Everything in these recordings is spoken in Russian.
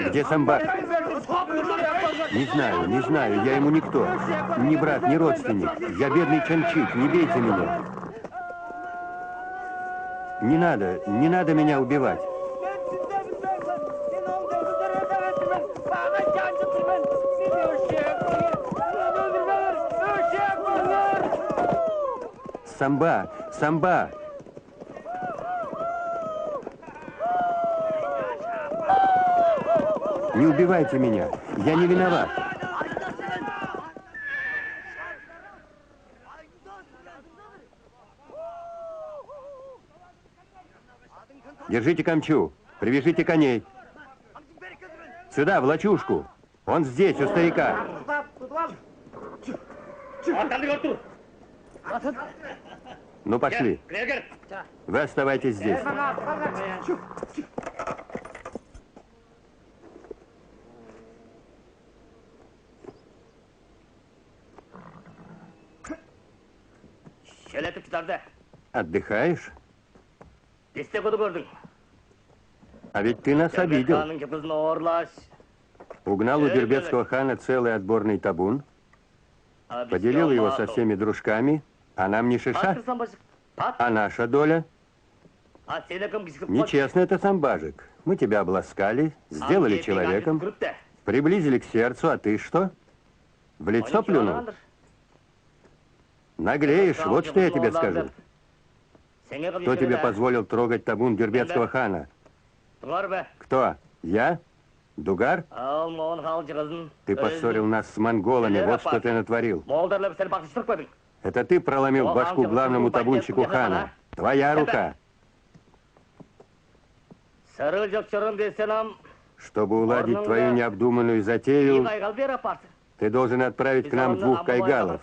Где Самба? Не знаю, я ему никто. Ни брат, ни родственник. Я бедный Чанчик, не бейте меня. Не надо меня убивать. Самба! Не убивайте меня, я не виноват. Держите камчу, привяжите коней. Сюда, в лачушку. Он здесь, у старика. Ну, пошли. Вы оставайтесь здесь. Отдыхаешь? А ведь ты нас обидел. Угнал у дербецкого хана целый отборный табун, поделил его со всеми дружками, а нам ни шиша. А наша доля? Нечестно это, Самбажик. Мы тебя обласкали, сделали человеком, приблизили к сердцу, а ты что? В лицо плюнул? Наглеешь, вот что я тебе скажу. Кто тебе позволил трогать табун дербецкого хана? Кто? Я? Дугар? Ты поссорил нас с монголами, вот что ты натворил. Это ты проломил башку главному табунщику хана. Твоя рука. Чтобы уладить твою необдуманную затею, ты должен отправить к нам 2 кайгалов.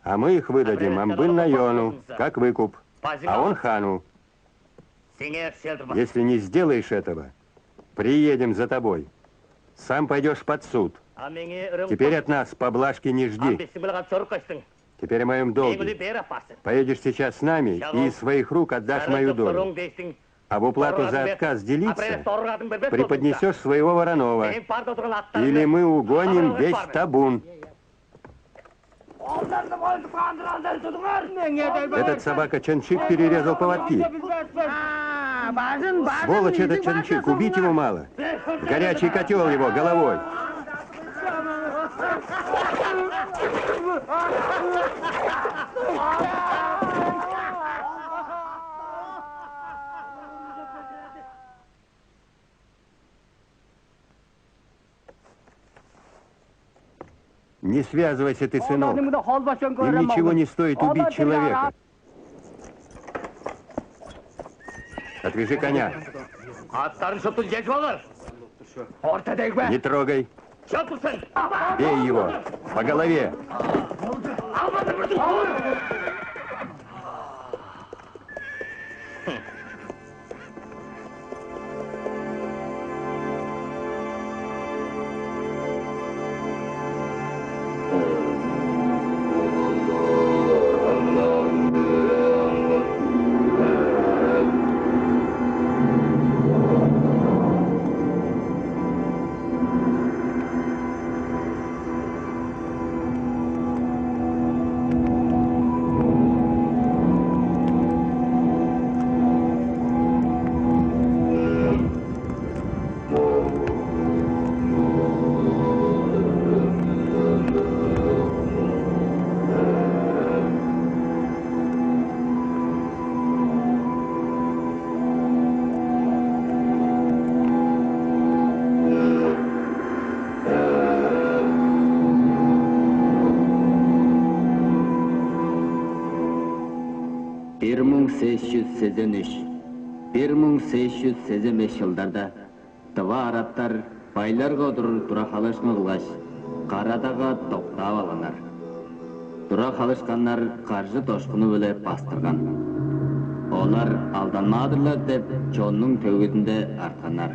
А мы их выдадим Амбын-Найону, как выкуп. А он хану. Если не сделаешь этого, приедем за тобой. Сам пойдешь под суд. Теперь от нас поблажки не жди. Теперь о моем долге. Поедешь сейчас с нами и из своих рук отдашь мою долю. А в уплату за отказ делиться преподнесешь своего Воронова. Или мы угоним весь табун. Этот собака Чанчик перерезал поводки. Сволочь этот Чанчик, убить его мало. В горячий котел его головой. Не связывайся ты, сынок. Им ничего не стоит убить человека. Отвяжи коня. Не трогай. Бей его по голове. жылдарда тыва араттар байларга тура халышкан кылгач карадага токтоп алганар. Тура халышкандар каржы тошкуну беле бастырган. Олар алданмадырлар деп жоннун төгүтүндө артканар.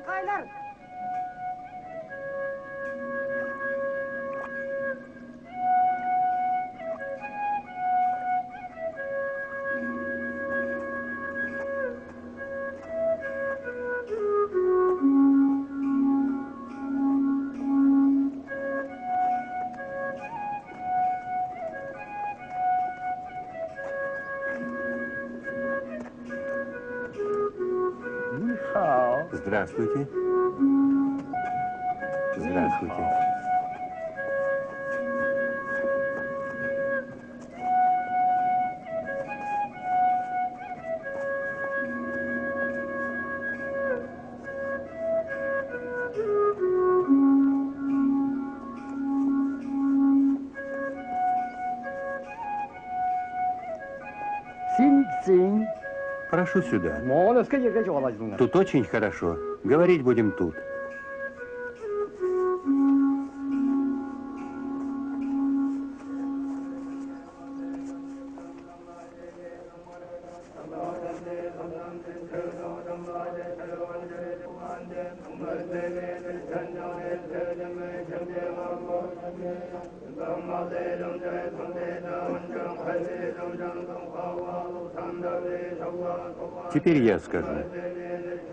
Аңқайлар! Здравствуйте. Здравствуйте. Син. Прошу сюда. Молодцы, я хочу вас. Тут очень хорошо. Говорить будем тут. Теперь я скажу.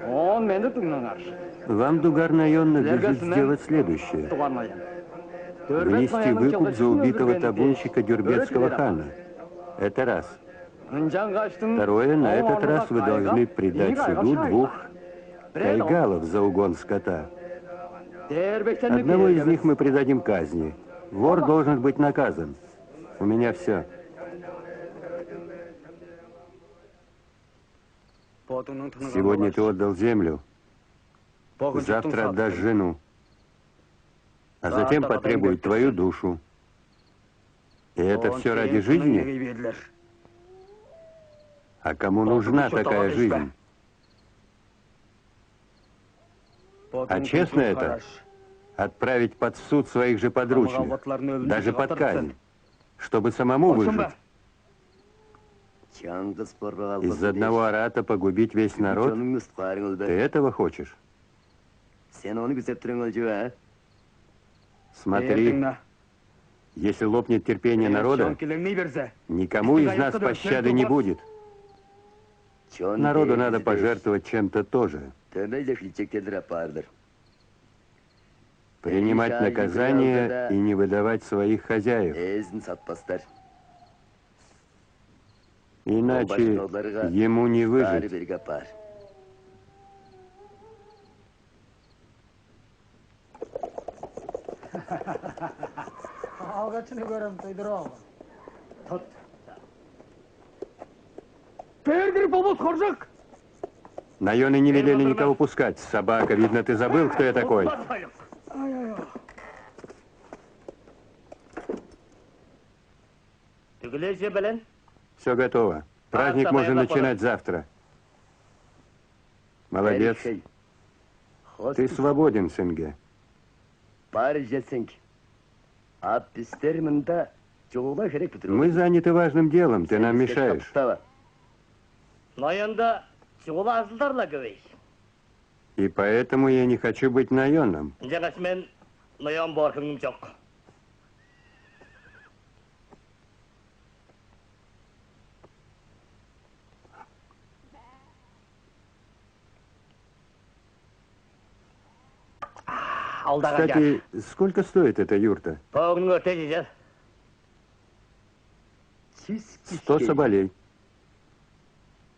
Он меня тугнанар. Вам, Дугар Найон, надлежит сделать следующее. Внести выкуп за убитого табунщика Дюрбетского хана. Это раз. Второе, на этот раз вы должны предать суду 2 кайгалов за угон скота. Одного из них мы предадим казни. Вор должен быть наказан. У меня все. Сегодня ты отдал землю. Завтра отдашь жену. А затем потребует твою душу. И это все ради жизни? А кому нужна такая жизнь? А честно это? Отправить под суд своих же подручных, даже под казнь, чтобы самому выжить. Из одного арата погубить весь народ? Ты этого хочешь? Смотри, если лопнет терпение народа, никому из нас пощады не будет. Народу надо пожертвовать чем-то тоже. Принимать наказание и не выдавать своих хозяев. Иначе ему не выжить. Найоны не велели никого пускать. Собака, видно, ты забыл, кто я такой. Все готово. Праздник можно начинать завтра. Молодец. Ты свободен, Сенге. Мы заняты важным делом, ты нам мешаешь. И поэтому я не хочу быть наемным. Кстати, сколько стоит эта юрта? 100 соболей.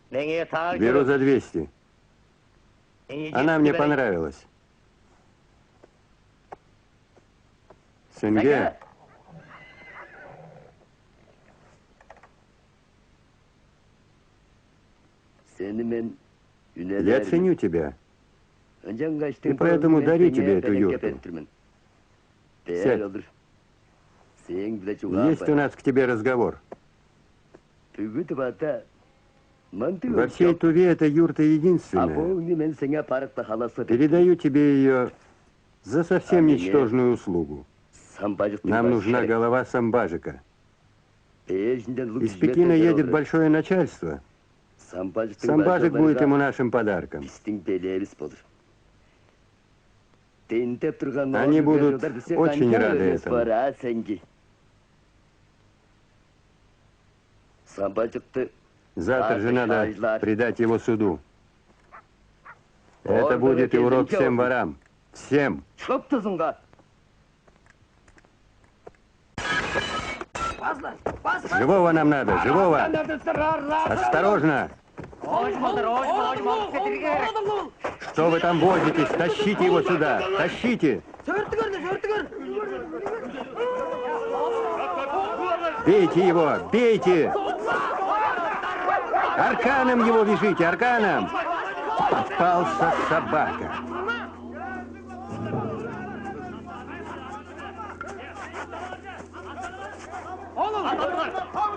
Беру за 200. Она мне понравилась. Сенге. Я ценю тебя. И поэтому дарю тебе эту юрту. Сядь. Есть у нас к тебе разговор. Во всей Туве эта юрта единственная. Передаю тебе ее за совсем ничтожную услугу. Нам нужна голова самбажика. Из Пекина едет большое начальство. Самбажик будет ему нашим подарком. Они будут очень рады этому. Завтра же надо предать его суду. Это будет и урок всем ворам. Всем. Живого нам надо, живого. Осторожно. Что вы там возитесь? Тащите его сюда. Тащите. Бейте его, бейте. Арканом его вяжите, арканом. Попался собака.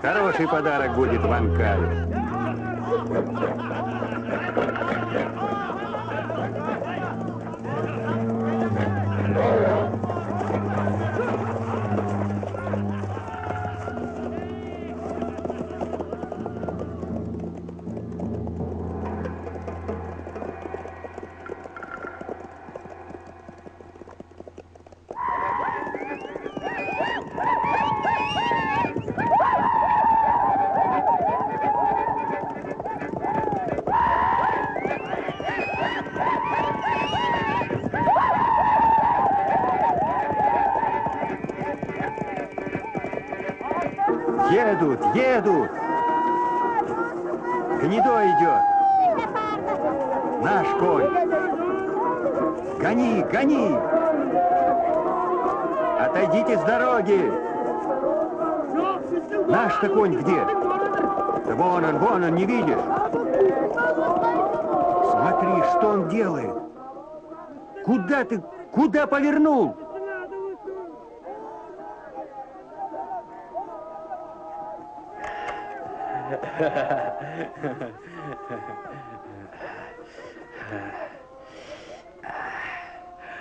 Хороший подарок будет Ванкаю. Едут, едут! Гнедой идет! Наш конь! Гони, гони! Отойдите с дороги! Наш-то конь где? Да вон он, не видишь? Смотри, что он делает! Куда ты, куда повернул?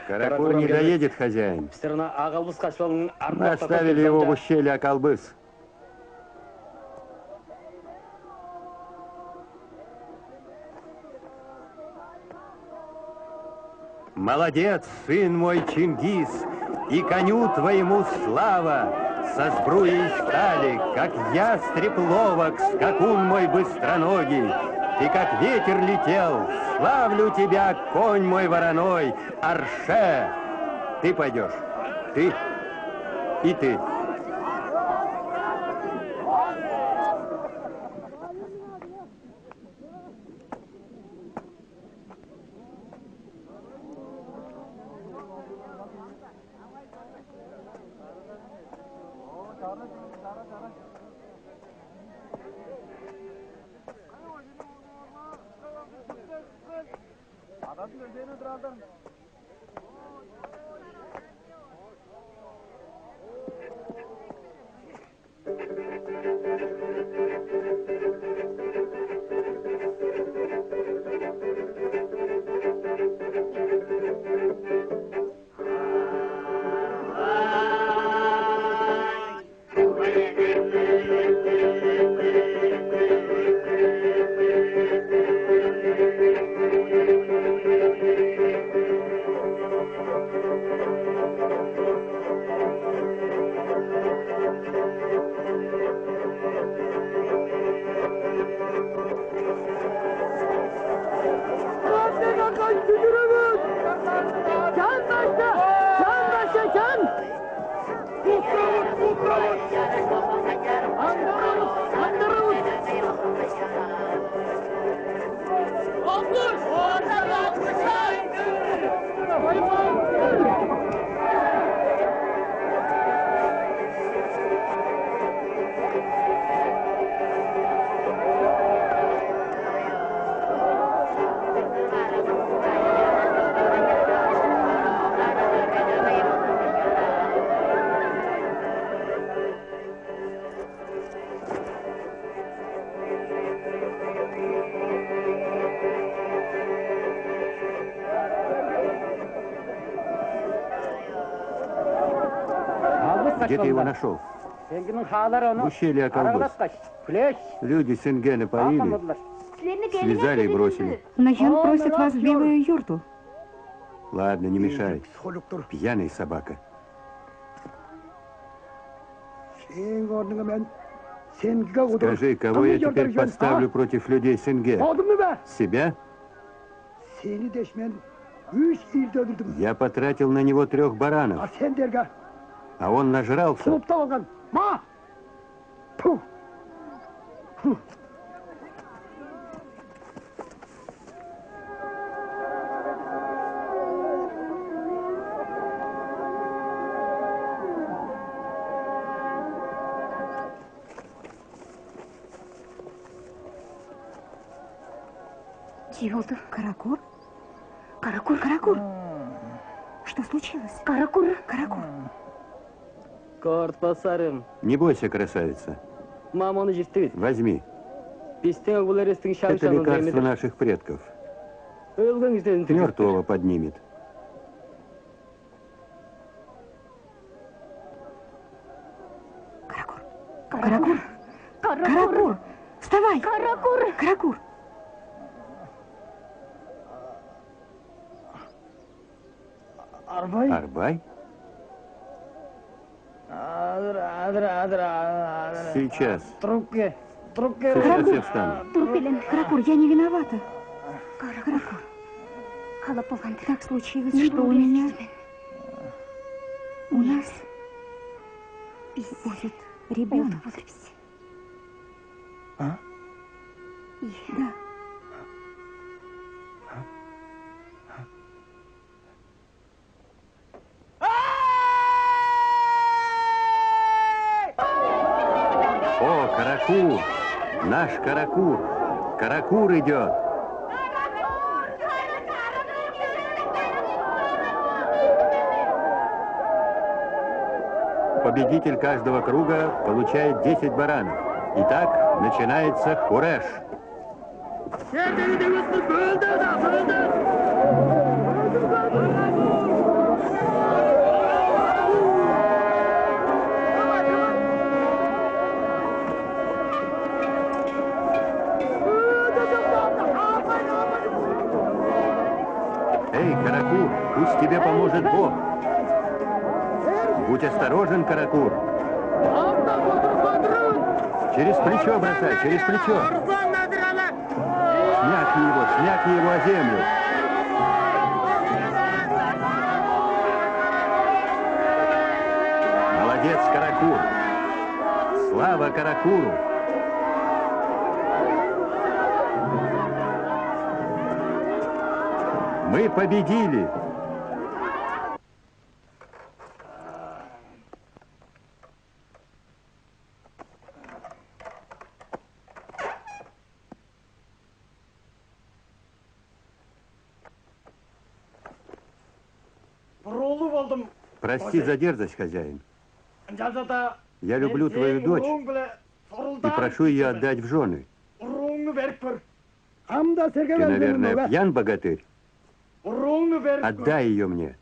Каракур не доедет, хозяин. Мы оставили его в ущелье Акалбыс. Молодец, сын мой Чингис, и коню твоему слава! Со сбруей стали, как ястреб ловок, скакун мой быстроногий. Ты как ветер летел, славлю тебя, конь мой вороной, Арше. Ты пойдешь, ты и ты. Где ты его нашел? В ущелье Акалбыс. Люди Сенгена поили, связали и бросили. Но Ян просит вас в белую юрту. Ладно, не мешай. Пьяный собака. Скажи, кого я теперь подставлю против людей СНГ? Себя? Я потратил на него 3 баранов, а он нажрался. Каракур? Каракур, Каракур. Что случилось? Каракур, Каракур. Кортпасарым. Не бойся, красавица. Маманы жестит. Возьми. Пистен буларыстың Это шаңшаңын лекарство наших предков. Мертвого поднимет. Каракур. Каракур. Каракур. Вставай. Каракур. Каракур. Арбай? Сейчас. Сейчас я встану. Каракур, я не виновата. Каракур. Так случилось, что у меня... У нас будет ребенок. А? Да. О, Каракур! Наш Каракур! Каракур идет! Победитель каждого круга получает 10 баранов. Итак, начинается Хуреш. Эй, Каракур, пусть тебе поможет Бог. Будь осторожен, Каракур. Через плечо бросай, через плечо. Шмякни его о землю. Молодец, Каракур. Слава Каракуру. Мы победили. Прости за дерзость, хозяин. Я люблю твою дочь и прошу ее отдать в жены. Ты, наверное, пьян, богатырь? Отдай ее мне.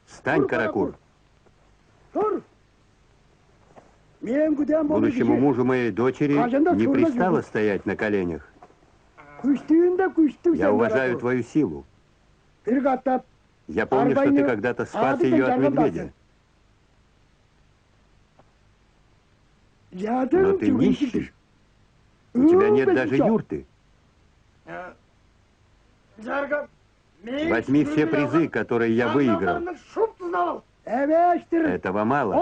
Встань, Каракур. Будущему мужу моей дочери не пристало стоять на коленях. Я уважаю твою силу. Я помню, что ты когда-то спас ее от медведя. Но ты нищий. У тебя нет даже юрты. Возьми все призы, которые я выиграл. Этого мало.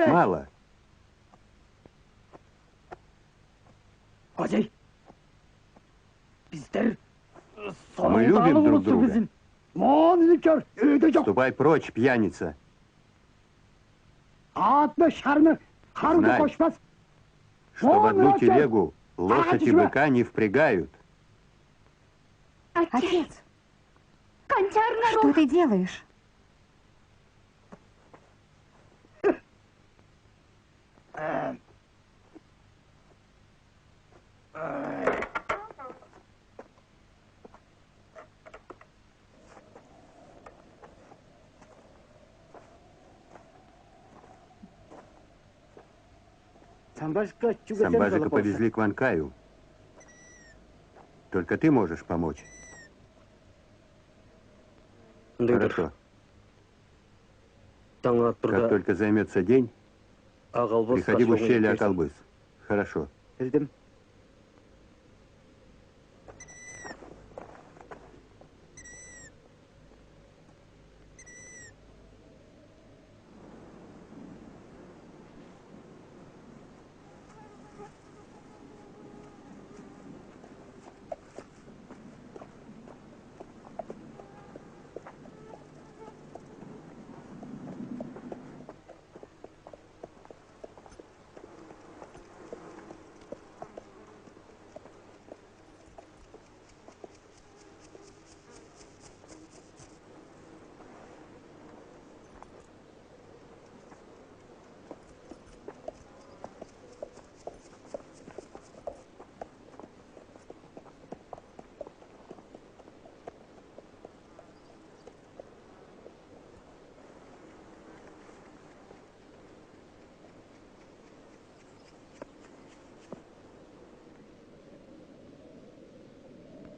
Мало. Мы любим друг друга. Ступай прочь, пьяница. Знай, что в одну телегу лошадь и быка не впрягают. Отец, что ты делаешь? Самбашика повезли к Ванкаю. Только ты можешь помочь. Хорошо. Как только займется день, приходи в ущелье Акалбыс. Хорошо.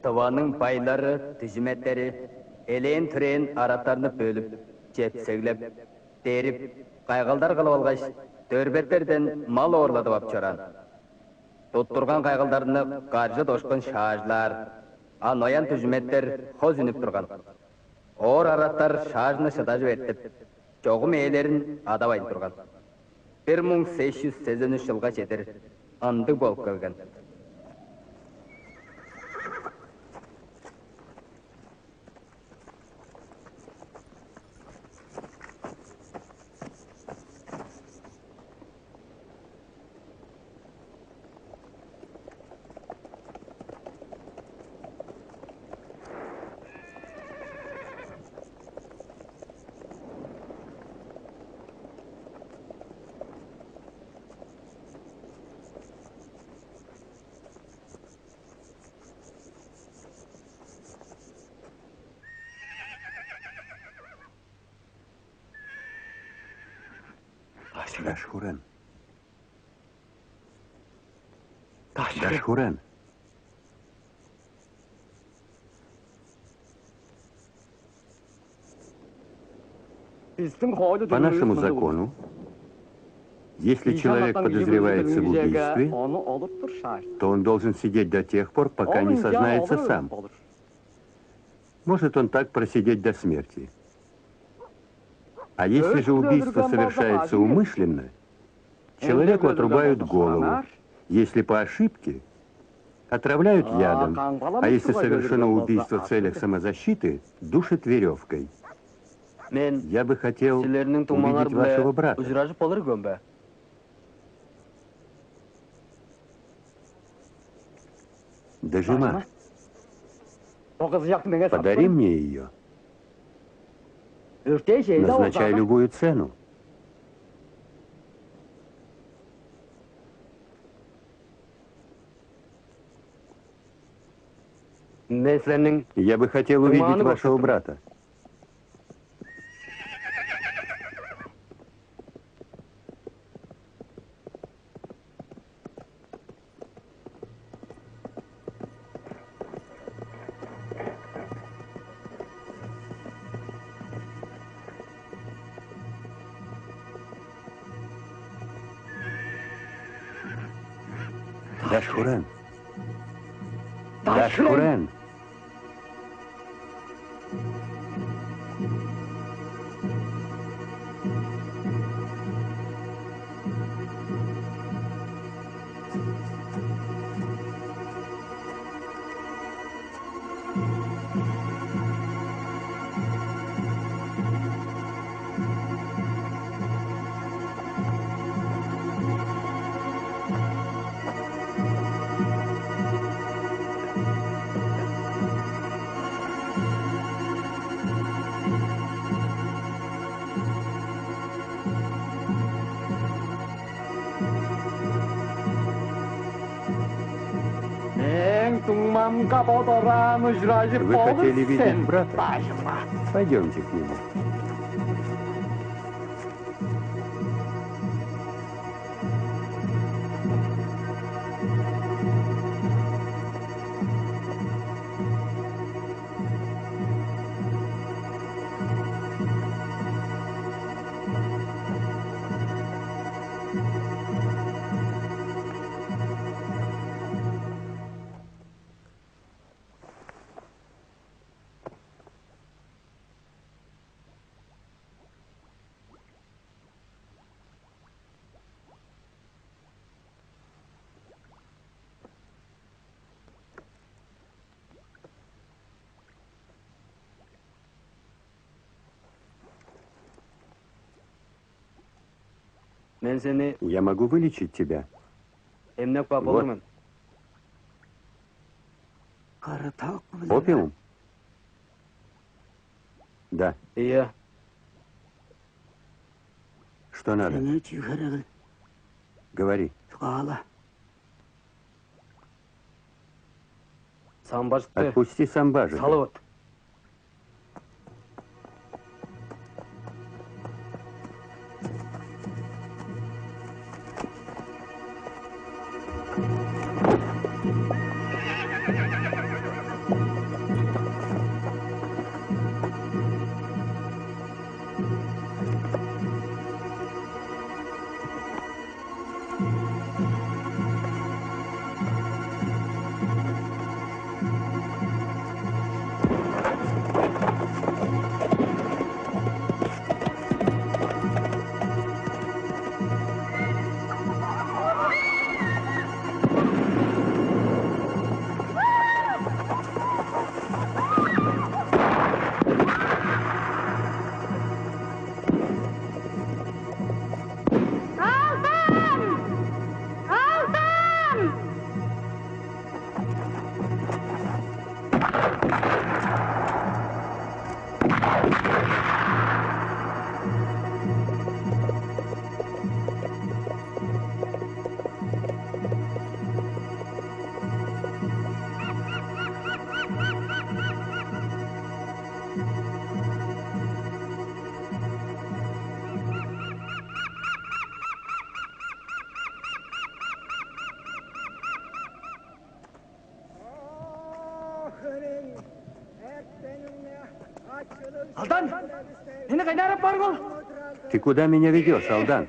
Тываның байлары, түзіметтері, әлен түрен араттарны бөліп, жепсеглеп, деріп, қайғылдар қылып алғаш, дөрбеттерден мал орладып апчаран. Туттурған қайғылдарыны қаржы дошқын шажлар, аноян түзіметтер хоз үніп тұрған. Ор араттар шажны шыдажы беттіп, жоғым елерін адабайын тұрған. 1883 жылға жетір, анды болып келген. Дашхурен. Дашхурен. По нашему закону, если человек подозревается в убийстве, то он должен сидеть до тех пор, пока не сознается сам. Может он так просидеть до смерти. А если же убийство совершается умышленно, человеку отрубают голову. Если по ошибке, отравляют ядом. А если совершено убийство в целях самозащиты, душат веревкой. Я бы хотел увидеть вашего брата. Дежима, подари мне ее. Назначай любую цену. Я бы хотел увидеть вашего брата. Дашхурен. Дашхурен. Вы хотели видеть брата? Пойдемте к нему. Мен сені Я могу вылечить тебя. емнеп қап Вот. болырмын. Опиум? Да. Иә, Что надо? Говори. самбажды Отпусти самбажа. салып от. Алдан, мені қайнарып бар бол. Ты куда меня ведешь, Алдан?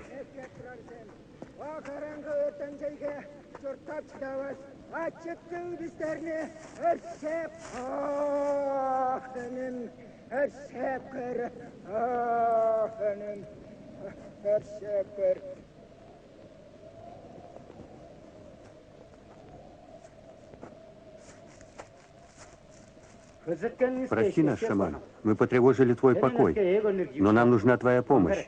Прости нас, шаман. Мы потревожили твой покой. Но нам нужна твоя помощь.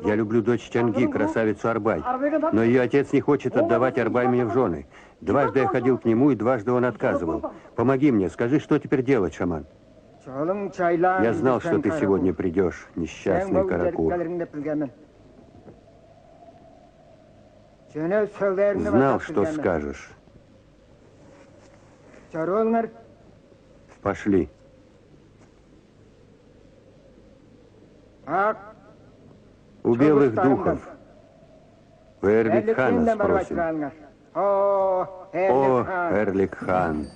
Я люблю дочь Чанги, красавицу Арбай. Но ее отец не хочет отдавать Арбай мне в жены. Дважды я ходил к нему, и дважды он отказывал. Помоги мне, скажи, что теперь делать, шаман? Я знал, что ты сегодня придешь, несчастный Каракур. Знал, что скажешь. Пошли. У белых духов. У Эрликхана спросим. О, Эрликхан.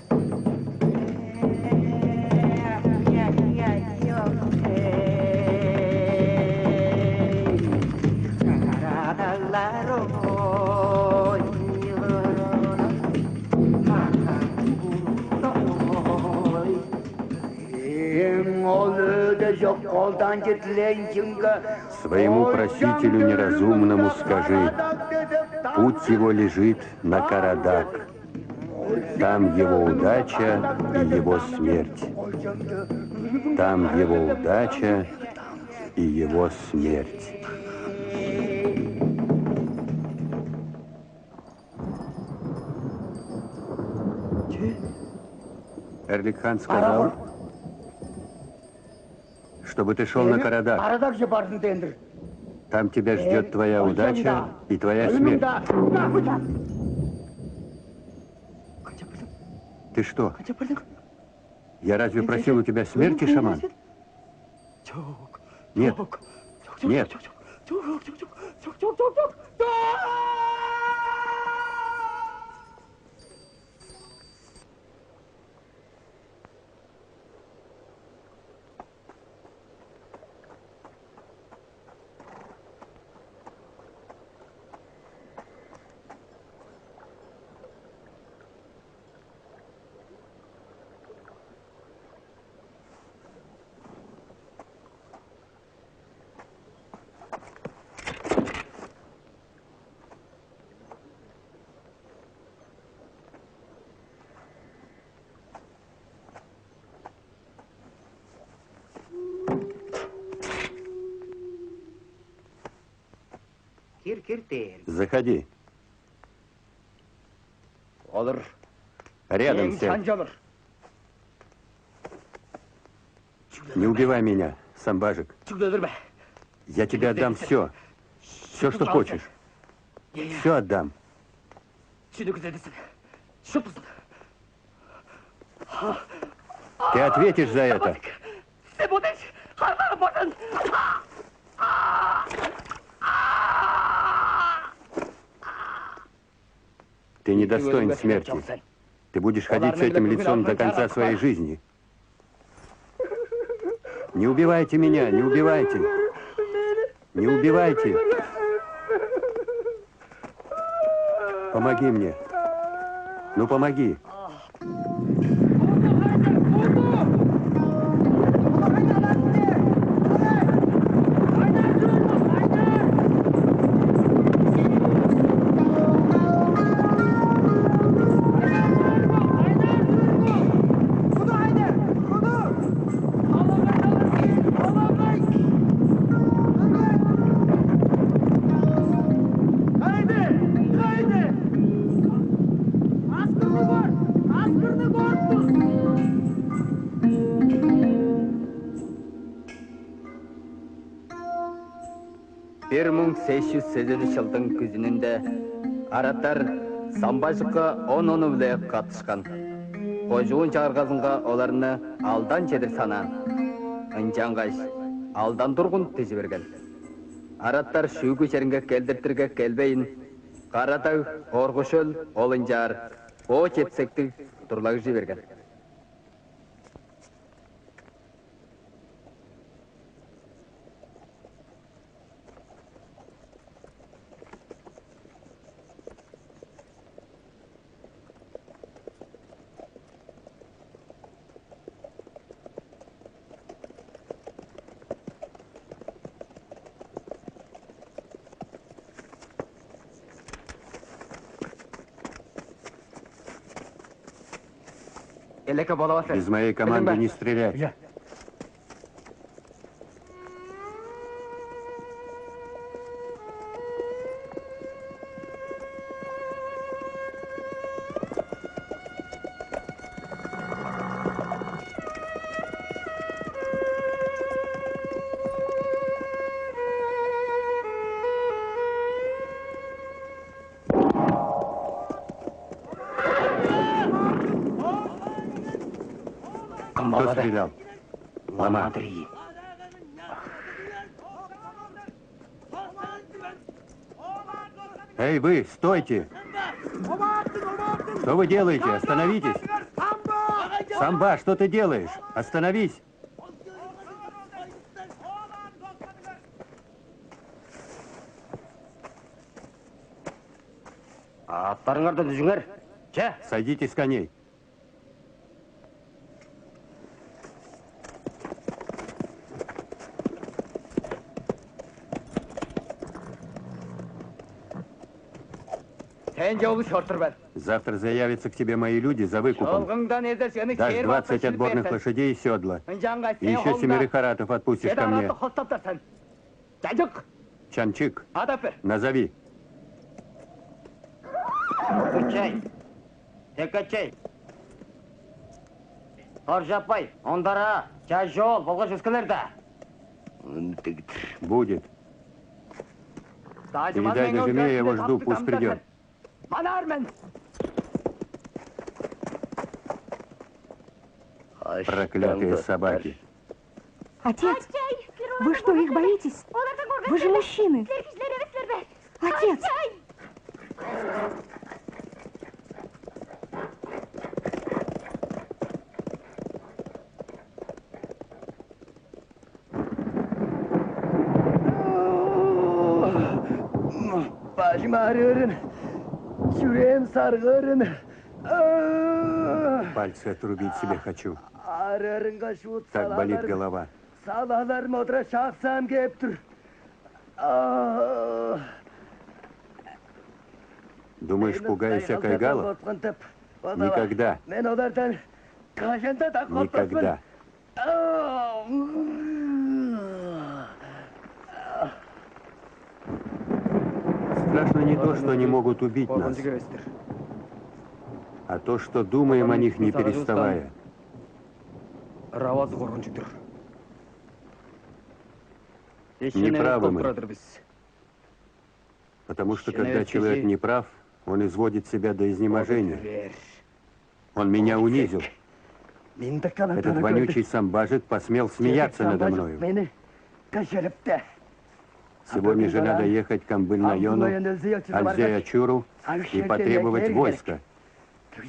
Своему просителю неразумному скажи, путь его лежит на Карадак. Там его удача и его смерть. Там его удача и его смерть. Эрликхан сказал, чтобы ты шел на Карадак. Там тебя ждет твоя удача и твоя смерть. Ты что? Я разве просил у тебя смерти, шаман? Нет. Нет. Заходи. Olur. Рядом сядь. Не убивай меня, самбажик. Я тебе отдам все. Все, что хочешь. Все отдам. Ты ответишь за это. Ты недостоин смерти. Ты будешь ходить с этим лицом до конца своей жизни. Не убивайте меня, не убивайте. Не убивайте. Помоги мне. Ну, помоги. Bir 1880 жылдың күзүнүндө араттар самбажыкка онону биле катышкан. Кожуун чаргазынга оларны алдан чедир санаан. Ынжаңгаш алдан тургун тизи берген. Араттар шүүгү жеринге келдиртирге келбейин. Каратаг, Оргушөл, Олынжар, о четсекти турлаг жиберген. Без моей команды не стрелять. Кто стрелял? Лома. Эй, вы, стойте! Что вы делаете? Остановитесь! Самба, что ты делаешь? Остановись! Сойдите с коней. Завтра заявятся к тебе мои люди за выкупом. Дашь 20 отборных лошадей и седла. И еще 7 харатов отпустишь ко мне. Чанчик, назови. Будет. Передай на жене, я его жду, пусть придет. Проклятые собаки. Отец, вы что, их боитесь? Вы же мужчины. Отец! Başım ağrıyor. Yüreğim sargırın. Пальцы отрубить себе хочу. Так болит голова. Думаешь, пугаюсь всякой гала? Никогда. Никогда. Страшно не то, что они могут убить нас, а то, что думаем о них, не переставая. Неправы мы. Потому что, когда человек не прав, он изводит себя до изнеможения. Он меня унизил. Этот вонючий самбажик посмел смеяться надо мною. Сегодня же надо ехать к Амбыль-Найону, Альзе-Ачуру и потребовать войска.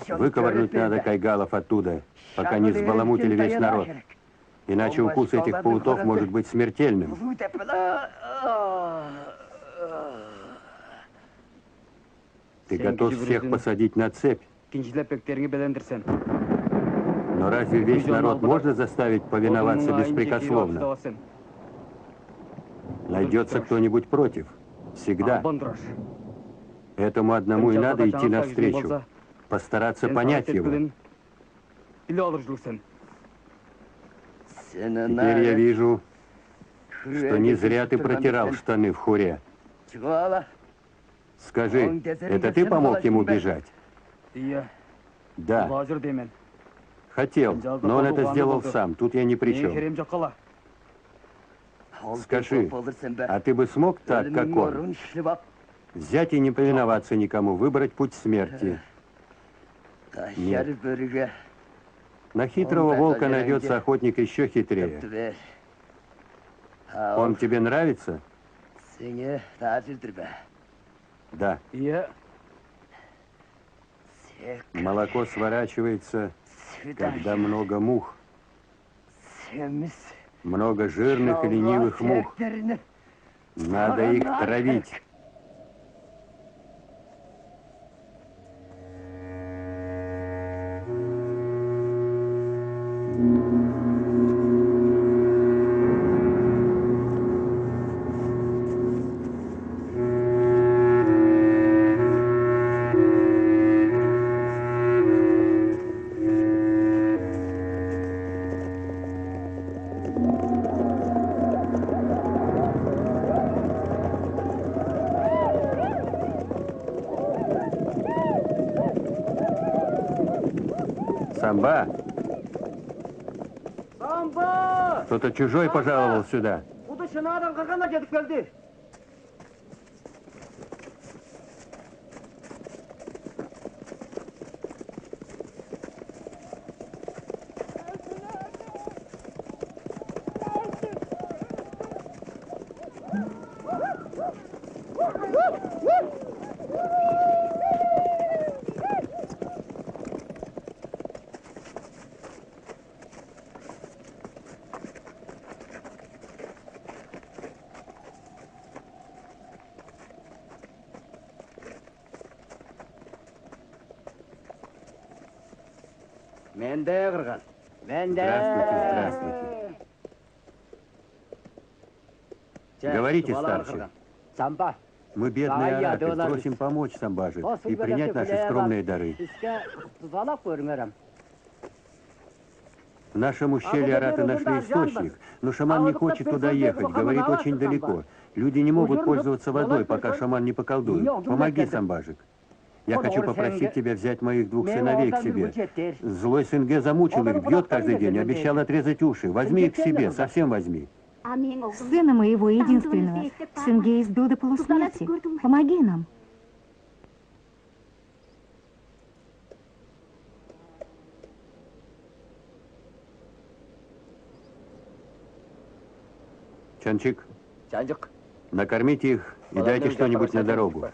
Выковырнуть надо кайгалов оттуда, пока не взбаламутили весь народ. Иначе укус этих паутов может быть смертельным. Ты готов всех посадить на цепь? Но разве весь народ можно заставить повиноваться беспрекословно? Найдется кто-нибудь против. Всегда. Этому одному и надо идти навстречу. Постараться понять его. Теперь я вижу, что не зря ты протирал штаны в хуре. Скажи, это ты помог ему бежать? Да. Хотел, но он это сделал сам. Тут я ни при чем. Скажи, а ты бы смог так, как он? Взять и не повиноваться никому, выбрать путь смерти? Нет. На хитрого волка найдется охотник еще хитрее. Он тебе нравится? Да. Молоко сворачивается, когда много мух. Много жирных и ленивых мух. Надо их травить. Самба! Самба! Кто-то чужой пожаловал сюда. Здравствуйте, здравствуйте. Говорите, старший. Мы бедные араты, просим помочь Самбаже и принять наши скромные дары. В нашем ущелье араты нашли источник, но шаман не хочет туда ехать, говорит, очень далеко. Люди не могут пользоваться водой, пока шаман не поколдует. Помоги, Самбажик. Я хочу попросить тебя взять моих двух сыновей к себе. Злой Сенге замучил их, бьет каждый день, обещал отрезать уши. Возьми их к себе, совсем возьми. Сына моего единственного Сенге избил до полусмерти. Помоги нам. Чанчик, накормите их и дайте что-нибудь на дорогу.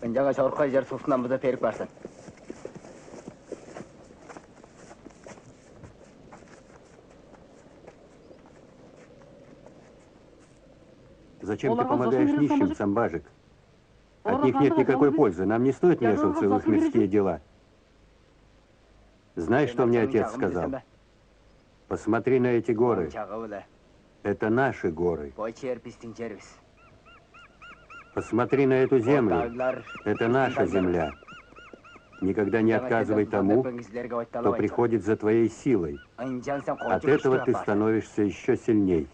Жаңа шорқай жер суысынан бұза терік барсын. Зачем ты помогаешь нищим, Самбажик? От них нет никакой пользы. Нам не стоит вмешиваться в их мирские дела. Знаешь, что мне отец сказал? Посмотри на эти горы. Это наши горы. Посмотри на эту землю. Это наша земля. Никогда не отказывай тому, кто приходит за твоей силой. От этого ты становишься еще сильней.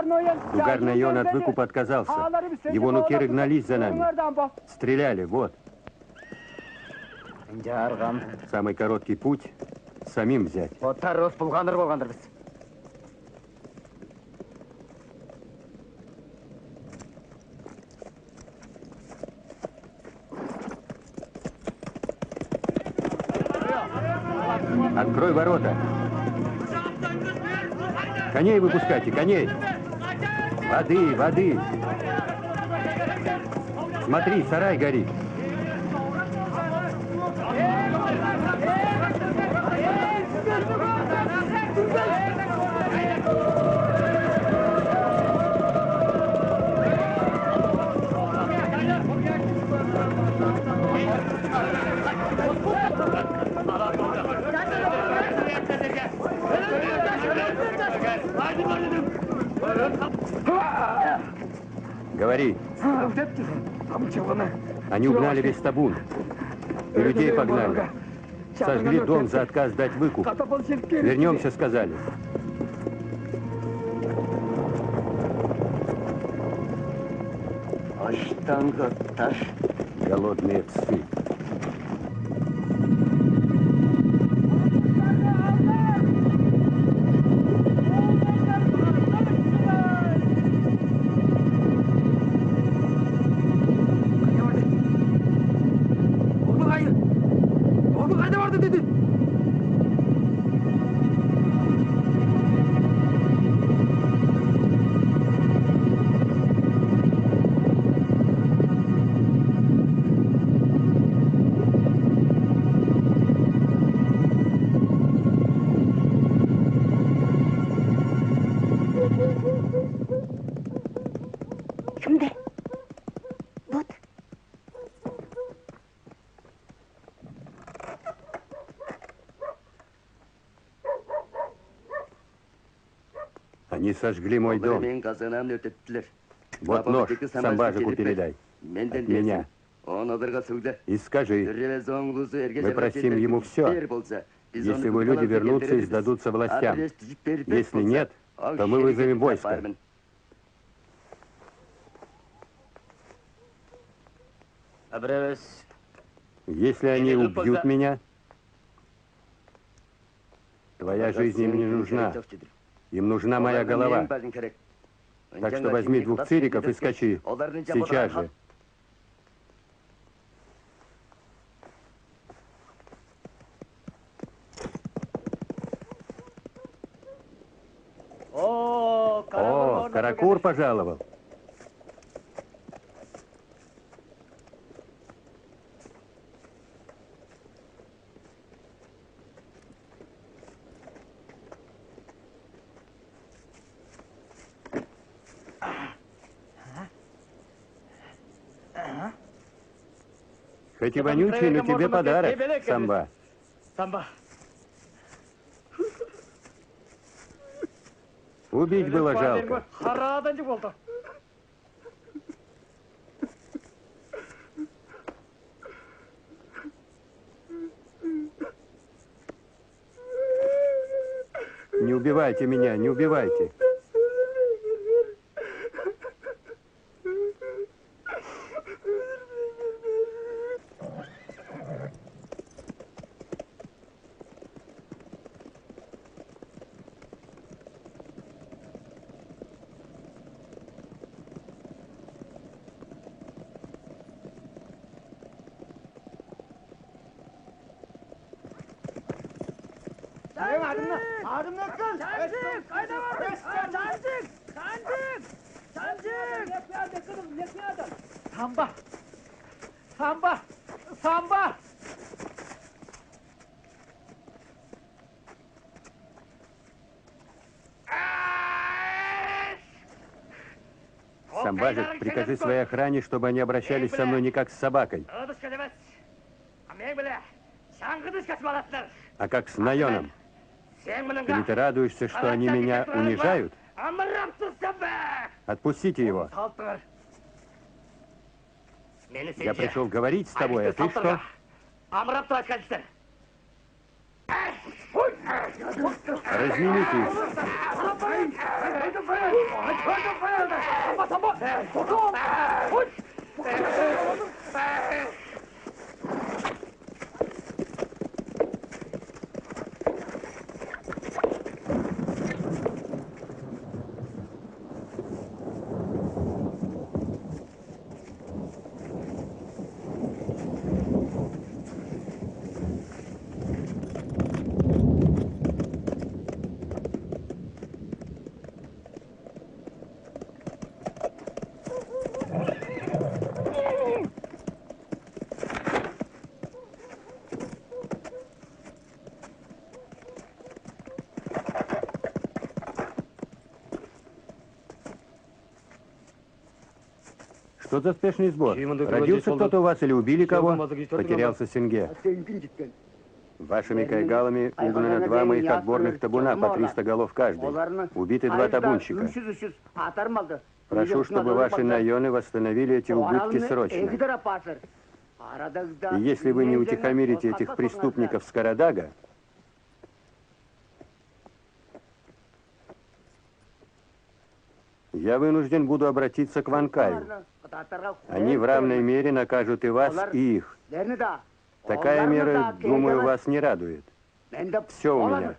Угарный от выкупа отказался. Его нукеры гнались за нами. Стреляли, вот. Самый короткий путь самим взять. Открой ворота. Коней выпускайте, коней. Воды, воды. Смотри, сарай горит. Говори. Они угнали весь табун. И людей погнали. Сожгли дом за отказ дать выкуп. Вернемся, сказали. Голодные псы. Они сожгли мой дом. Вот нож, Самбажику передай. От меня. И скажи, мы простим ему все, если его люди вернутся и сдадутся властям. Если нет, то мы вызовем войско. Если они убьют меня, твоя жизнь им не нужна. Им нужна моя голова. Так что возьми 2 цириков и скачи. Сейчас же. О, Каракур пожаловал. Хоть и вонючий, но тебе подарок, Самба. Убить было жалко. Не убивайте меня, не убивайте. Самбажик, прикажи своей охране, чтобы они обращались со мной не как с собакой, а как с Найоном. Или ты радуешься, что они меня унижают? Отпустите его. Я пришел говорить с тобой, а ты что? Разнимите их. Что за спешный сбор? Родился кто-то у вас или убили кого? Потерялся Сенге. Вашими кайгалами угнано 2 моих отборных табуна по 300 голов каждый. Убиты 2 табунщика. Прошу, чтобы ваши наёны восстановили эти убытки срочно. И если вы не утихомирите этих преступников с Карадага, я вынужден буду обратиться к Ванкаю. Они в равной мере накажут и вас, и их. Такая мера, думаю, вас не радует. Все у меня.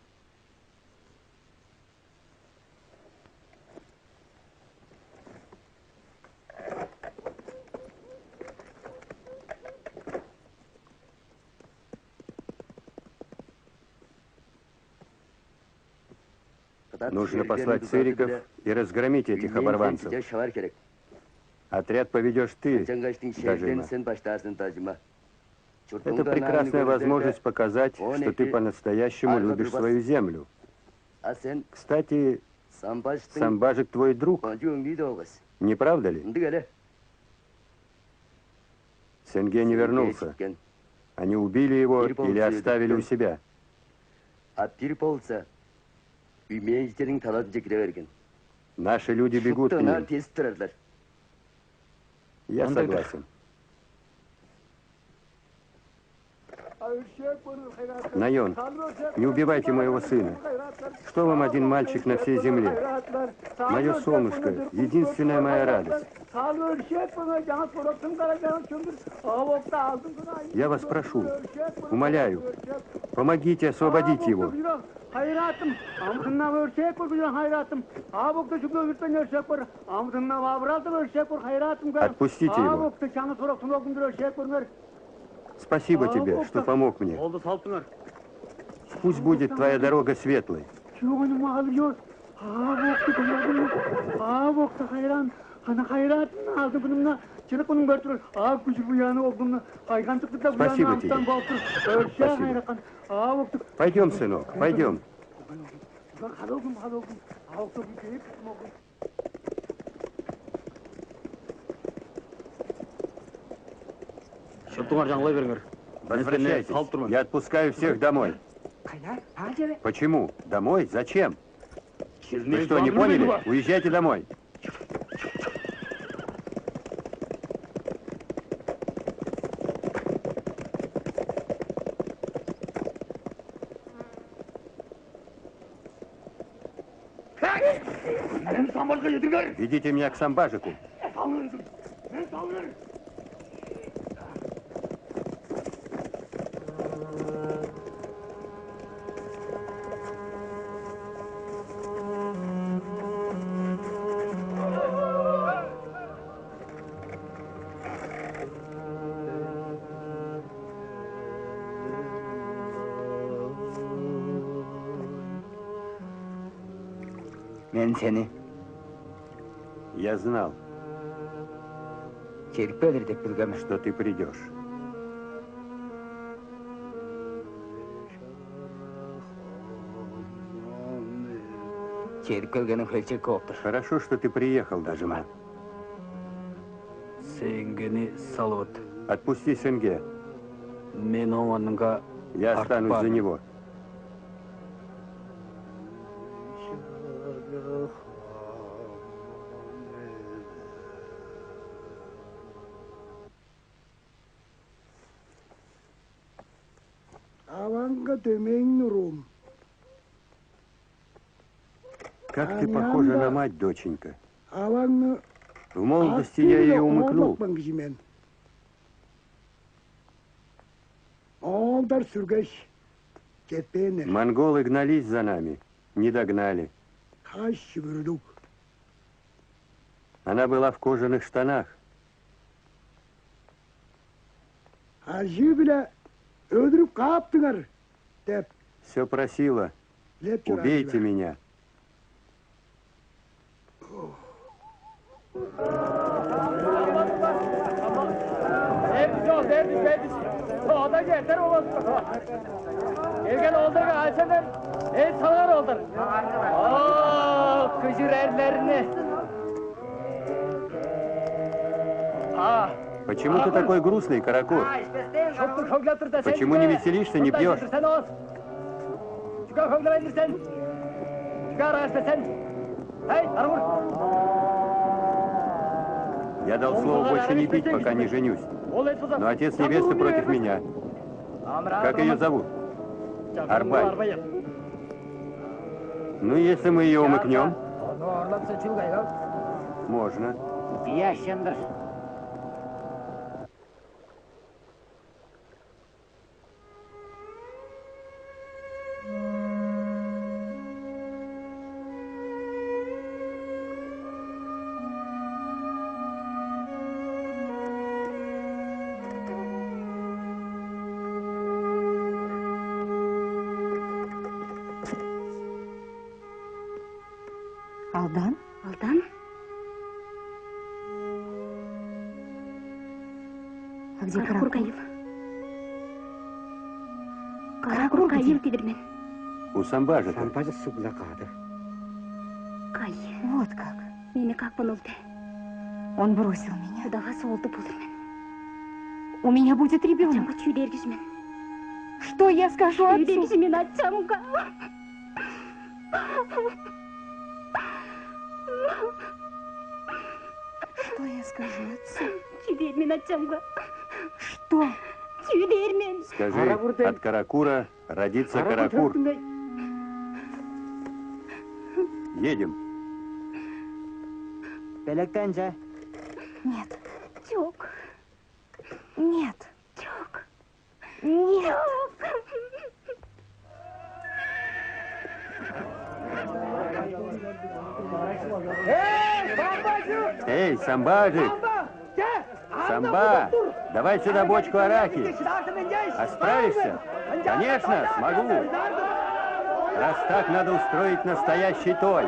Нужно послать цириков и разгромить этих оборванцев. Отряд поведешь ты, Дажима. Это прекрасная возможность показать, что ты по-настоящему любишь свою землю. Кстати, Самбажик твой друг, не правда ли? Сенге не вернулся. Они убили его или оставили у себя. Наши люди бегут к ним. Я согласен. Найон, не убивайте моего сына. Что вам один мальчик на всей земле? Мое солнышко, единственная моя радость. Я вас прошу, умоляю, помогите освободить его. Отпустите его. Спасибо тебе, что помог мне. Пусть будет твоя дорога светлой. Спасибо тебе. Спасибо. Пойдем, сынок, пойдем. Возвращайтесь. Я отпускаю всех домой. Почему? Домой? Зачем? Вы что, не поняли? Уезжайте домой. Ведите меня к Самбажику. Я знал, что ты придешь. Хорошо, что ты приехал, Дажима. Отпусти Сенге. Я останусь за него. Как ты похожа на мать, доченька. В В молодости я ее умыкнул. Монголы гнались за нами, не догнали. Она была в кожаных штанах. Все просила, убейте меня. Gelgen oldurga açadır, salar oldur. Kücür erlerini. Почему ты такой грустный, Каракур? Почему не веселишься, не пьешь? Я дал слово больше не пить, пока не женюсь. Но отец невесты против меня. Как ее зовут? Арбай. Ну, если мы ее умыкнем, можно. Алдан? Алдан? А где Каракур Каракур? Каив. Каракур Каив дедір мен. У Самбажа. Кай. Вот как. Мені как понылды. Он бросил меня. Құдаға солды болдыр мен. У меня будет ребенок. Атчамға түйдергіз мен. Что я скажу отцу? Түйдергіз мен атчамға. Что я скажу отцу? Түйдер мен атчамға. Что? Түйдер мен. Скажи, от Каракура родится Каракур. Едем. Белектенce. Нет. Жоқ. Нет. Жоқ. Нет. Эй, Самбажик! Самба, давай сюда бочку арахи. А справишься? Конечно, смогу. Раз так, надо устроить настоящий той.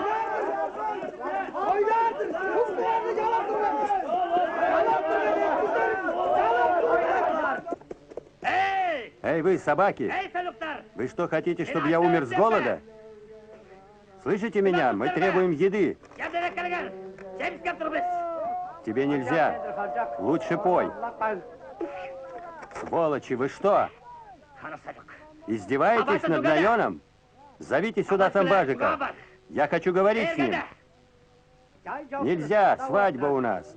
Эй, вы, собаки! Вы что, хотите, чтобы я умер с голода? Слышите меня? Мы требуем еды. Тебе нельзя. Лучше пой. Сволочи, вы что? Издеваетесь над Найоном? Зовите сюда Самбажика. Я хочу говорить с ним. Нельзя, свадьба у нас.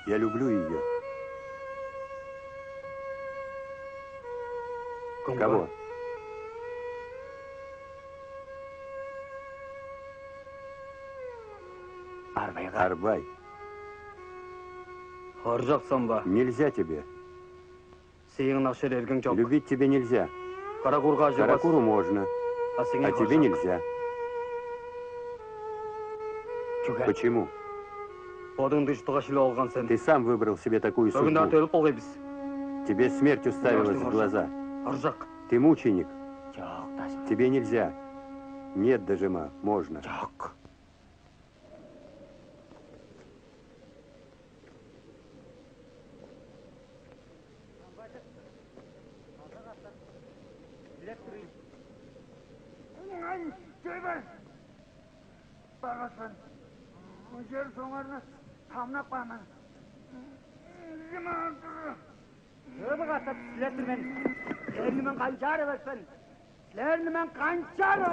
Я люблю ее. Кого? Арбай. Нельзя тебе. Любить тебе нельзя. Каракуру можно, а тебе нельзя. Почему? Ты сам выбрал себе такую судьбу. Тебе смерть уставилась в глаза. Ты мученик. Тебе нельзя. Нет, Дажима, можно.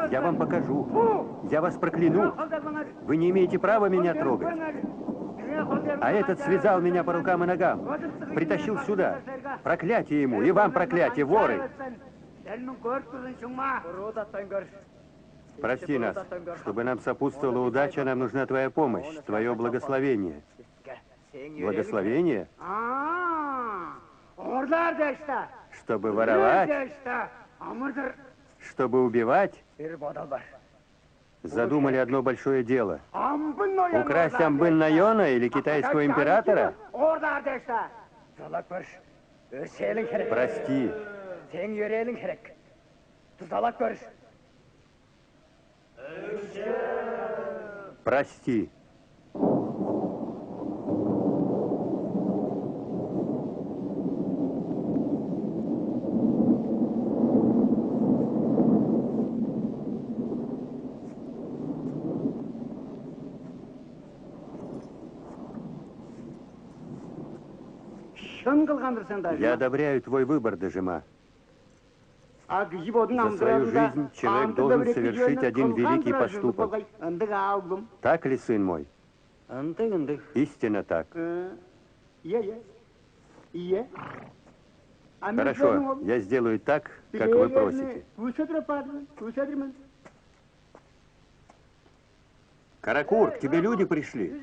Я вам покажу. Я вас прокляну. Вы не имеете права меня трогать. А этот связал меня по рукам и ногам. Притащил сюда. Проклятие ему. И вам проклятие, воры. Прости нас. Чтобы нам сопутствовала удача, нам нужна твоя помощь, твое благословение. Благословение? Чтобы воровать? Чтобы убивать? Задумали одно большое дело. Украсть Амбын Найона или китайского императора? Прости. Прости. Я одобряю твой выбор, Дажима. За свою жизнь человек должен совершить один великий поступок. Так ли, сын мой? Истинно так. Хорошо, я сделаю так, как вы просите. Каракур, к тебе люди пришли.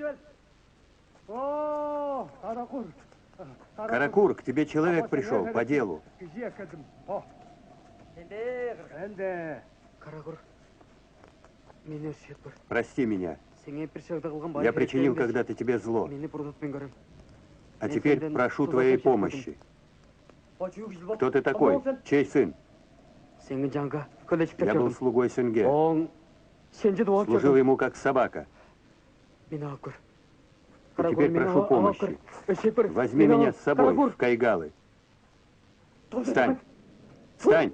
Каракур, к тебе человек пришел по делу. Прости меня. Я причинил когда-то тебе зло. А теперь прошу твоей помощи. Кто ты такой? Чей сын? Я был слугой Сюнге. Служил ему как собака. И теперь прошу помощи. Возьми меня с собой в Кайгалы. Встань! Встань!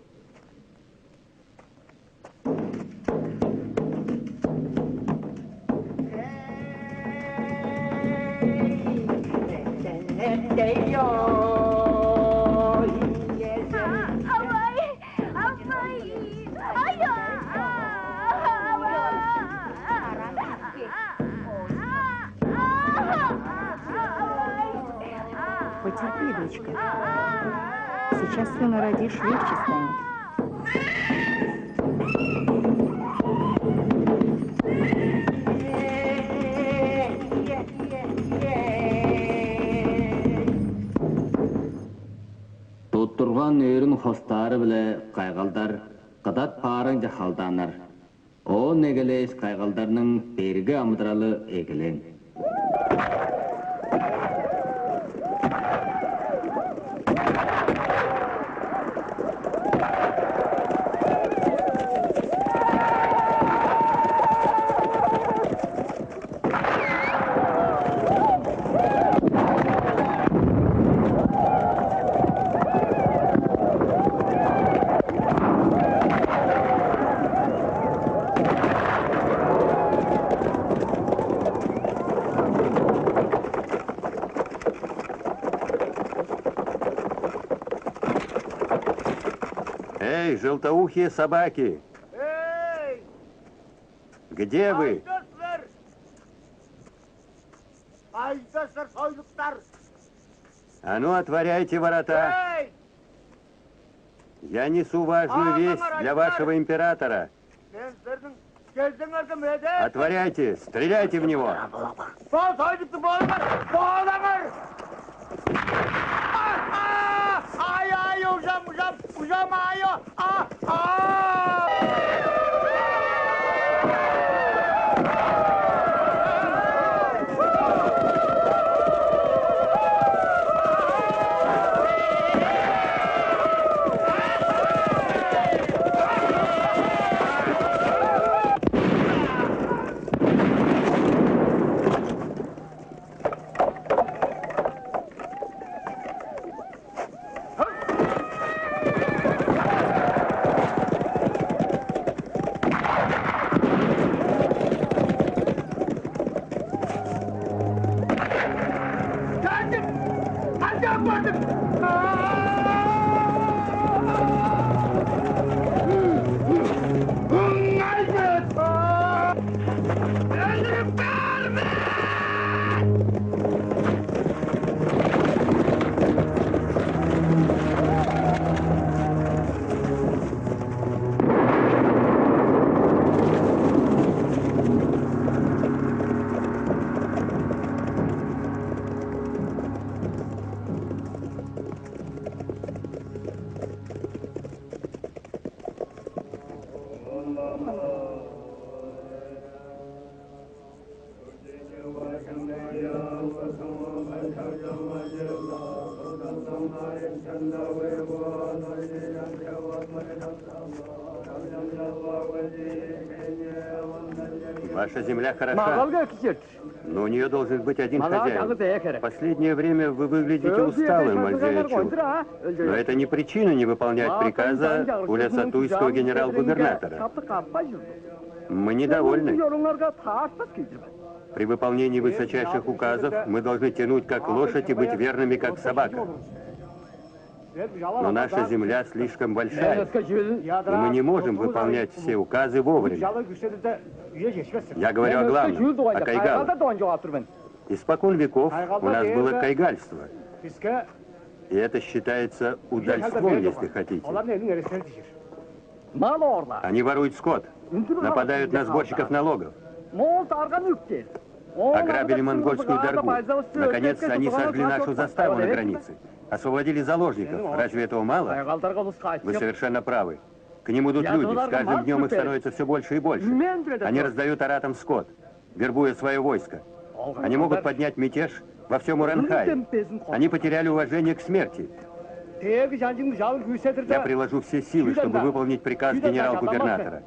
Потерпи, дочка. Сейчас сына родишь, легче станет. Туттурган өрүн хостары биле кайгалдар кыдат парын жахалданар. О негелес кайгалдарның берге амыдралы эгелен. Эй, желтоухие собаки! Где вы? А ну, отворяйте ворота! Я несу важную весть для вашего императора. Отворяйте, стреляйте в него. Ваша земля хороша, но у нее должен быть один хозяин. В последнее время вы выглядите усталым, Альзеячу. Но это не причина не выполнять приказа улясатуйского генерал-губернатора. Мы недовольны. При выполнении высочайших указов мы должны тянуть как лошадь и быть верными как собака. Но наша земля слишком большая, и мы не можем выполнять все указы вовремя. Я говорю о главном, о кайгалах. Испокон веков у нас было кайгальство. И это считается удальством, если хотите. Они воруют скот, нападают на сборщиков налогов. Ограбили монгольскую дорогу. Наконец, они сожгли нашу заставу на границе. Освободили заложников. Разве этого мало? Вы совершенно правы. К ним идут люди. С каждым днем их становится все больше и больше. Они раздают аратам скот, вербуя свое войско. Они могут поднять мятеж во всем Уранхае. Они потеряли уважение к смерти. Я приложу все силы, чтобы выполнить приказ генерал-губернатора.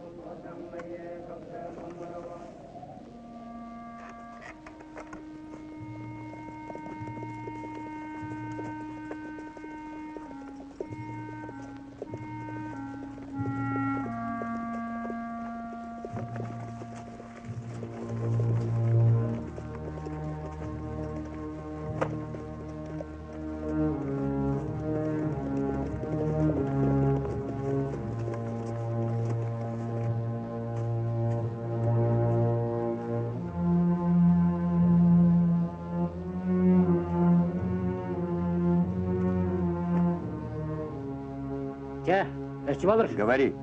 Говори.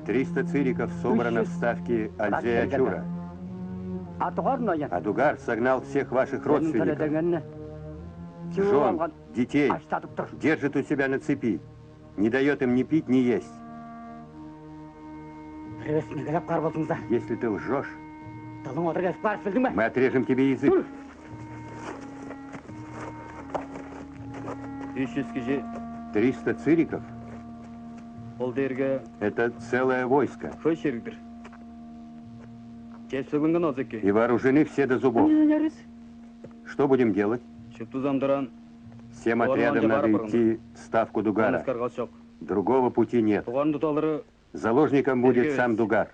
300 цириков собрано в ставке Альзе-Ачура. Адугар согнал всех ваших родственников, жен, детей, держит у себя на цепи, не дает им ни пить, ни есть. Если ты лжешь, мы отрежем тебе язык. 300 цириков – это целое войско. И вооружены все до зубов. Что будем делать? Всем отрядам надо идти в ставку Дугара. Другого пути нет. Заложником будет сам Дугар.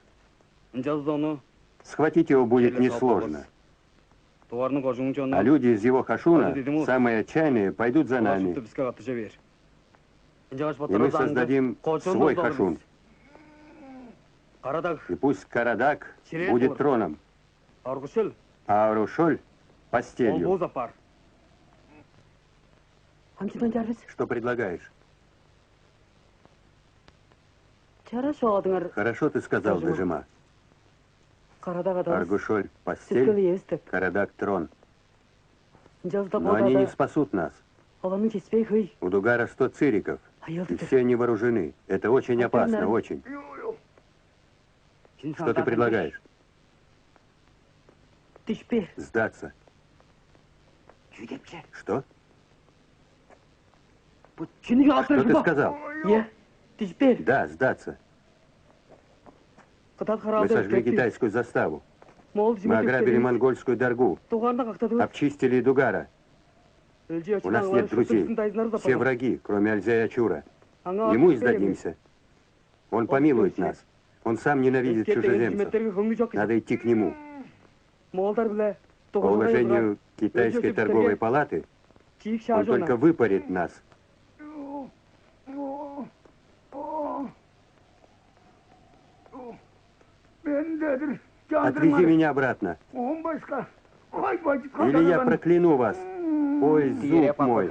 Схватить его будет несложно. А люди из его хашуна, самые отчаянные, пойдут за нами. И мы создадим свой хашун. И пусть Карадак будет троном, а Арушоль – постелью. Что предлагаешь? Хорошо, Адынгар. Хорошо ты сказал, Дежима. Аргушоль — постель, Карадак — трон. Но они не спасут нас. У Дугара 100 цириков, и все они вооружены. Это очень опасно, очень. Что ты предлагаешь? Сдаться. Что? Что ты сказал? Да, сдаться. Мы сожгли китайскую заставу. Мы ограбили монгольскую Даргу. Обчистили Дугара. У нас нет друзей. Все враги, кроме Альзея Ачура. Ему и сдадимся. Он помилует нас. Он сам ненавидит чужеземцев. Надо идти к нему. По уложению китайской торговой палаты, он только выпарит нас. Отвези меня обратно. Или я прокляну вас. Ой, зуб мой.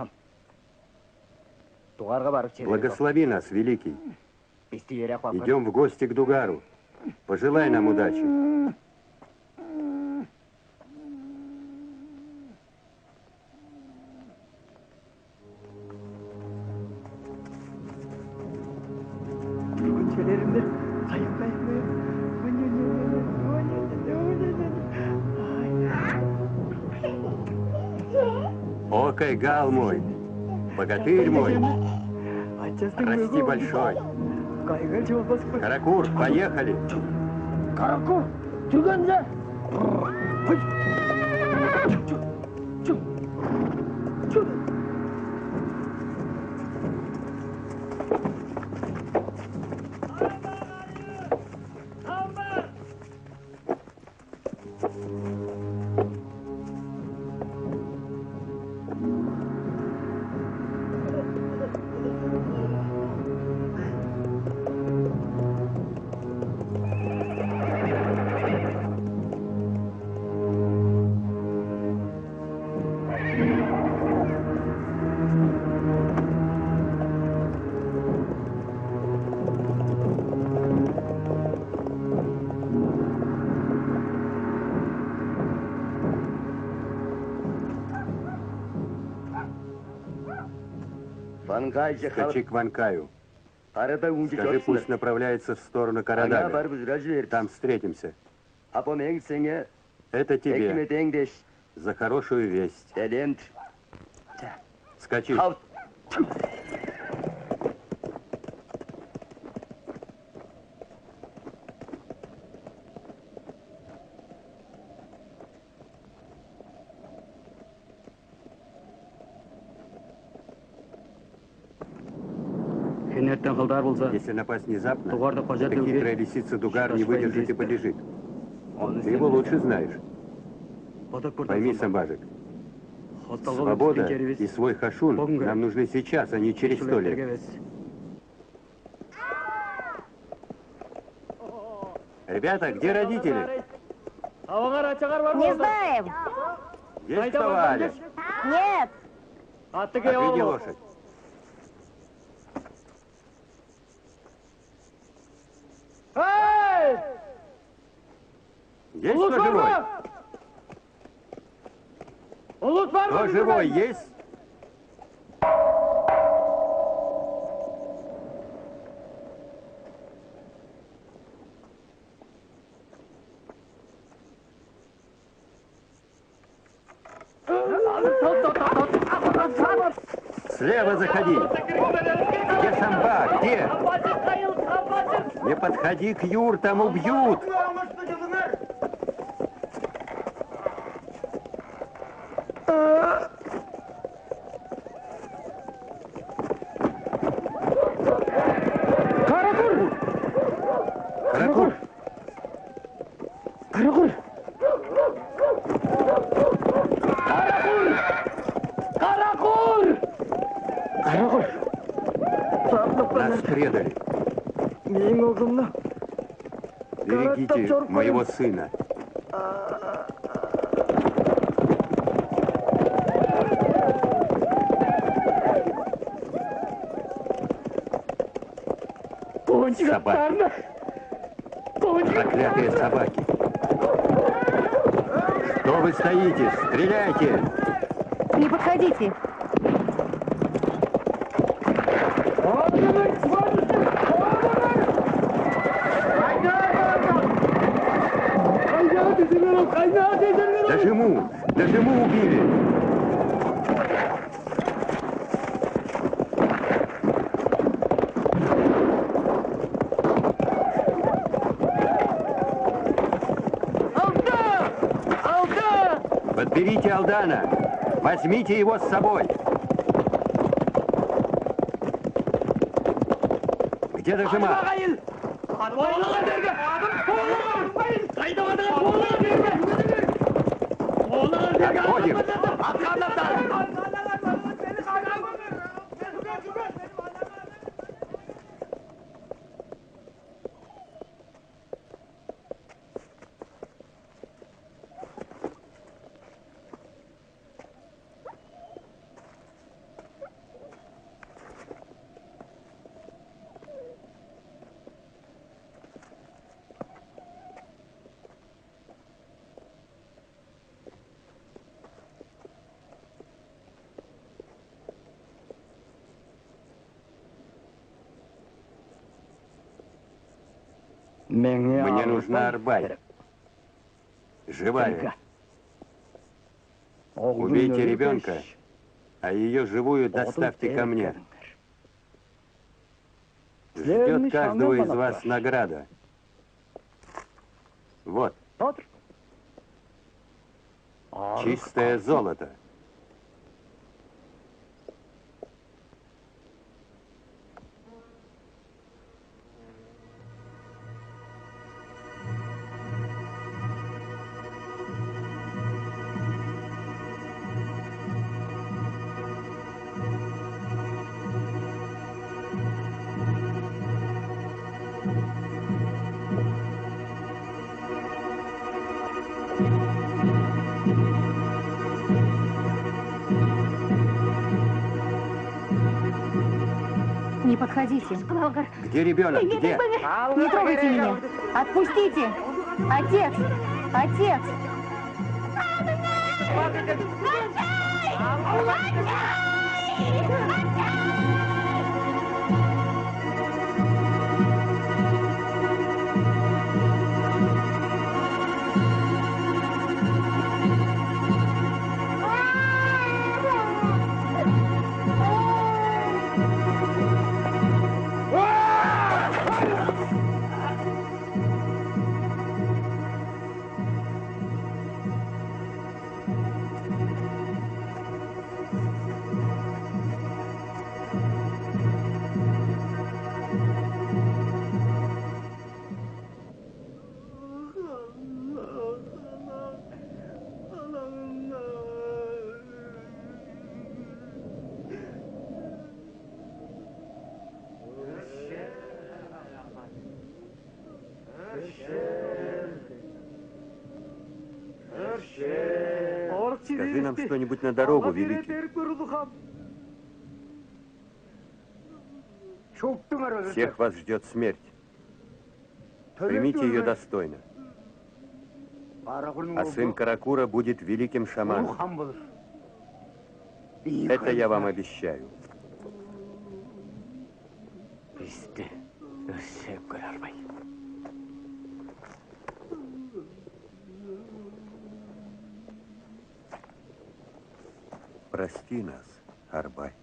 Благослови нас, Великий. Идем в гости к Дугару. Пожелай нам удачи. О, Кайгал мой, богатырь мой, расти большой. Каракур, поехали. Каракур, жүргенде. Скачи к Ванкаю. Скажи, пусть направляется в сторону Карадага. Там встретимся. Это тебе за хорошую весть. Скачи. Если напасть внезапно, эта хитрая лисица Дугар не выдержит и побежит. Ты его лучше знаешь. Пойми, Самбажик, свобода и свой хашун нам нужны сейчас, а не через 100 лет. Ребята, где родители? Не знаем. Есть вставали? Нет. Отведи лошадь. Есть кто живой? Кто живой есть? Слева заходи. Где Самба? Где? Не подходи к юртам, убьют. Нас предали. Берегите моего сына. Собаки. Проклятые собаки. Что вы стоите? Стреляйте! Не подходите. Дожиму убили. Подберите Алдана. Возьмите его с собой. Где Дожима? Отходим. Мне нужна Арбай. Живая. Убейте ребенка, а ее живую доставьте ко мне. Ждет каждого из вас награда. Вот. Чистое золото. Не подходите. Где ребенок? Где? Не трогайте меня. Отпустите. Отец. Отец. Скажи нам что-нибудь на дорогу, Великий. Всех вас ждет смерть. Примите ее достойно. А сын Каракура будет великим шаманом. Это я вам обещаю. Прости нас, Арбай.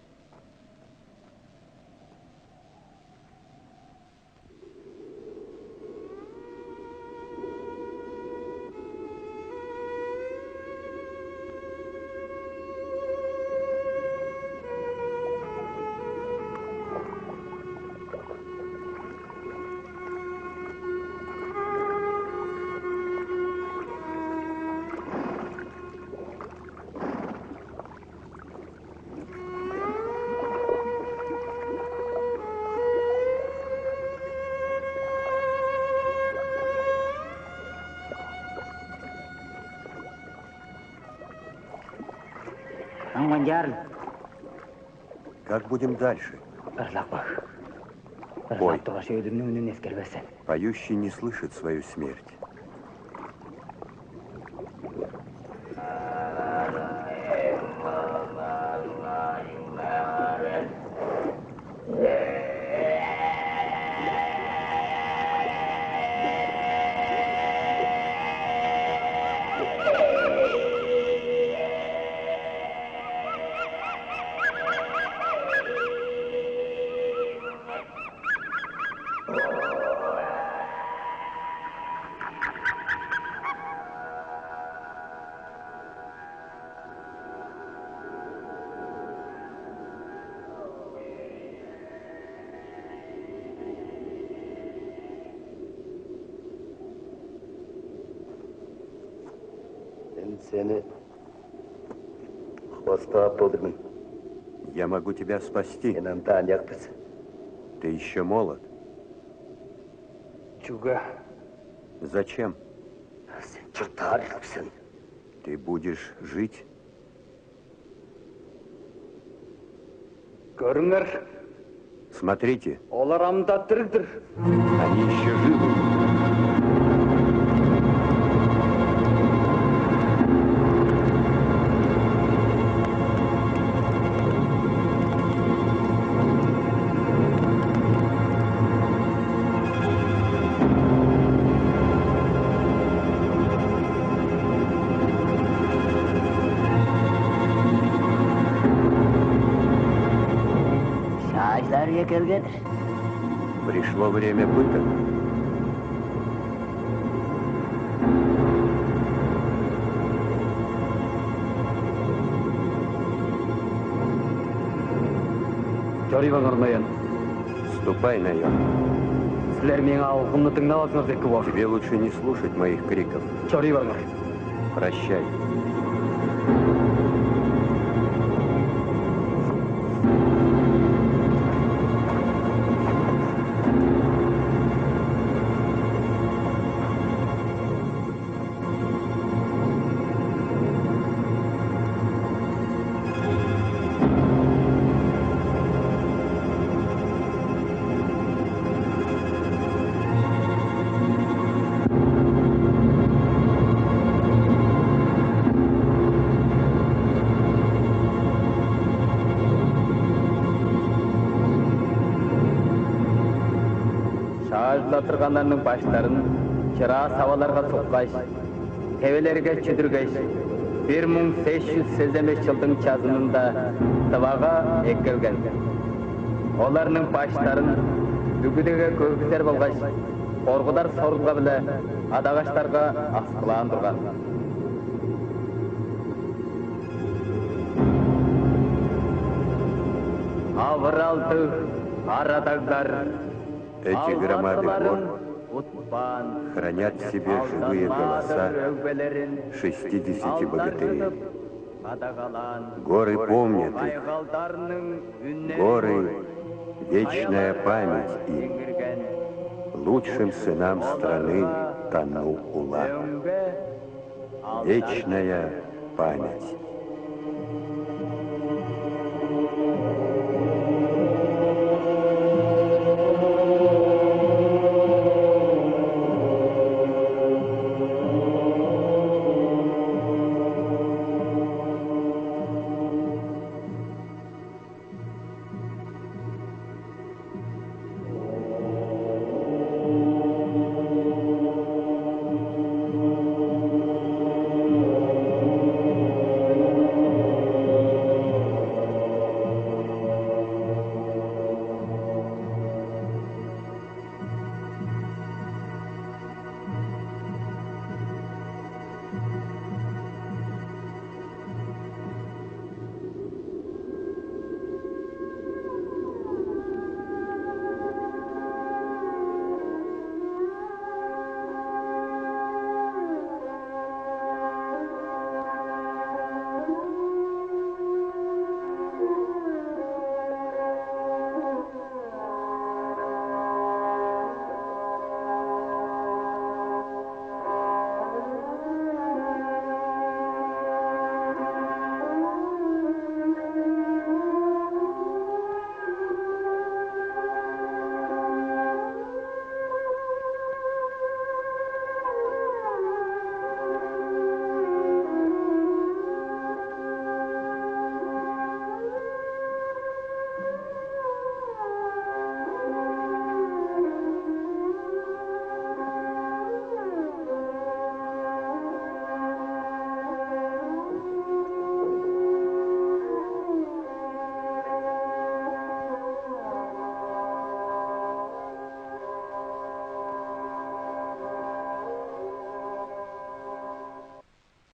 Ангманьяр. Как будем дальше? Пой. Жаттыгаш өлүмнүн үнүн эскербесен. Поющий не слышит свою смерть. Я могу тебя спасти. Ты еще молод. Чуга. Зачем? Ты будешь жить. Көріңер, Смотрите, олар амда тірілдір. они еще живы. Şahitlerge kelgedir. Пришло время пыток. Жорибаңар ноян. Ступай, наем. Сілер менің алғымны тыңдаватсыңыз екі уақыт. Тебе лучше не слушать моих криков. Жорибаңар. Прощай. Шағажылатырғандарының баштарын жыра саваларға соққаш, тевелерге чүдіргеш, 1885 жылдың жазынында тываға еккелген. Оларның баштарын үгідеге көргізер болғаш, қорғыдар сорғыға біле адағаштарға асқылан тұрған. Авыралды арадағдар, Эти громады гор хранят в себе живые голоса 60 богатырей. Горы помнят их. Горы — вечная память им. Лучшим сынам страны Тану-Ула. Вечная память.